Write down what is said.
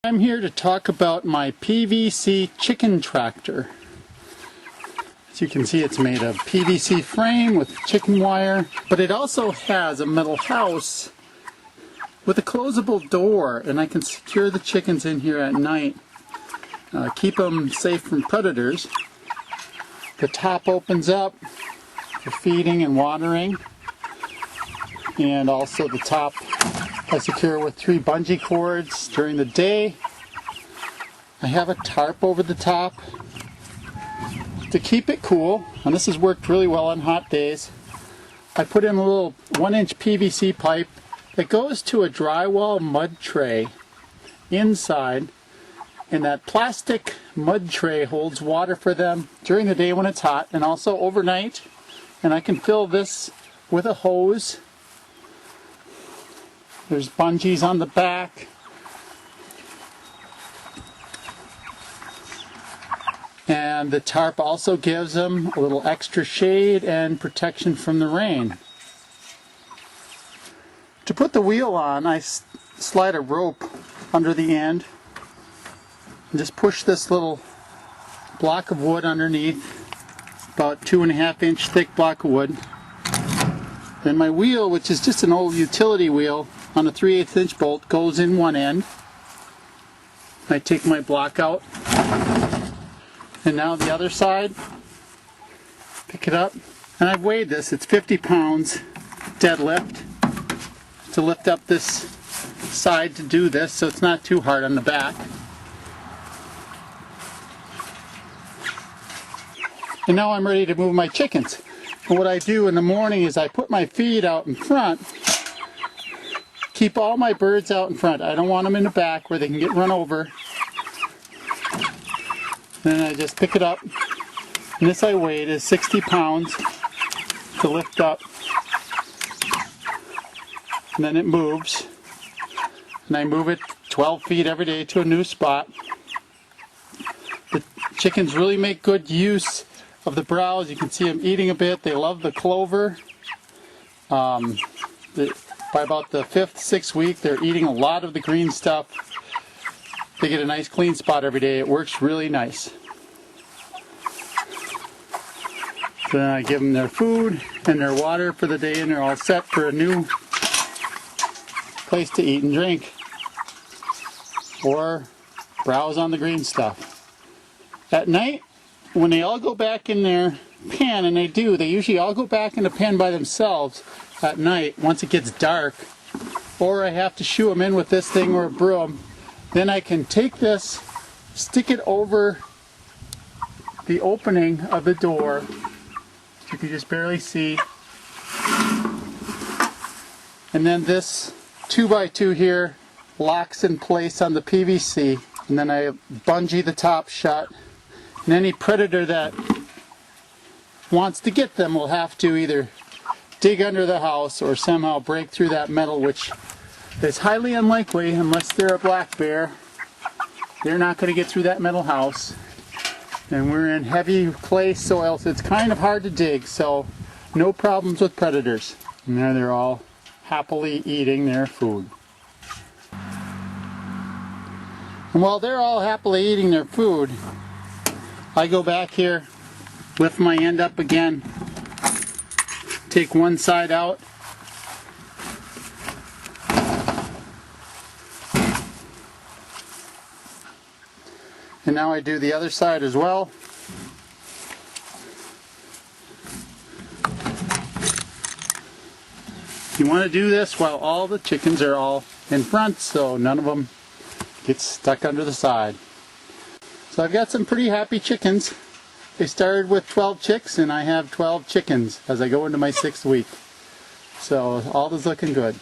I'm here to talk about my PVC chicken tractor. As you can see, it's made of PVC frame with chicken wire, but it also has a metal house with a closable door, and I can secure the chickens in here at night, keep them safe from predators. The top opens up for feeding and watering, and also the top I secure with 3 bungee cords during the day. I have a tarp over the top to keep it cool, and this has worked really well on hot days. I put in a little 1-inch PVC pipe that goes to a drywall mud tray inside, and that plastic mud tray holds water for them during the day when it's hot and also overnight. And I can fill this with a hose. There's bungees on the back. And the tarp also gives them a little extra shade and protection from the rain. To put the wheel on, I slide a rope under the end and just push this little block of wood underneath, about 2.5-inch thick block of wood. Then my wheel, which is just an old utility wheel on a 3/8-inch bolt, goes in one end. I take my block out, and now the other side, pick it up, and I've weighed this, it's 50 pounds deadlift to lift up this side to do this, so it's not too hard on the back. And now I'm ready to move my chickens. And what I do in the morning is I put my feed out in front, keep all my birds out in front. I don't want them in the back where they can get run over. Then I just pick it up, and this I weighed is 60 pounds to lift up. And then it moves, and I move it 12 feet every day to a new spot. The chickens really make good use of the browse. You can see them eating a bit. They love the clover. By about the 5th, 6th week, they're eating a lot of the green stuff. They get a nice clean spot every day. It works really nice. So then I give them their food and their water for the day, and they're all set for a new place to eat and drink or browse on the green stuff. At night, when they all go back in their pen, and they usually all go back in the pen by themselves at night once it gets dark, or I have to shoo them in with this thing or a broom. Then I can take this, stick it over the opening of the door, which you can just barely see, and then this 2x2 here locks in place on the PVC, and then I bungee the top shut. And any predator that wants to get them will have to either dig under the house or somehow break through that metal, which is highly unlikely unless they're a black bear. They're not going to get through that metal house. And we're in heavy clay soil, so it's kind of hard to dig, so no problems with predators. And there they're all happily eating their food. And while they're all happily eating their food, I go back here, lift my end up again, take one side out, and now I do the other side as well. You want to do this while all the chickens are all in front, so none of them get stuck under the side. So I've got some pretty happy chickens. They started with 12 chicks, and I have 12 chickens as I go into my 6th week. So all is looking good.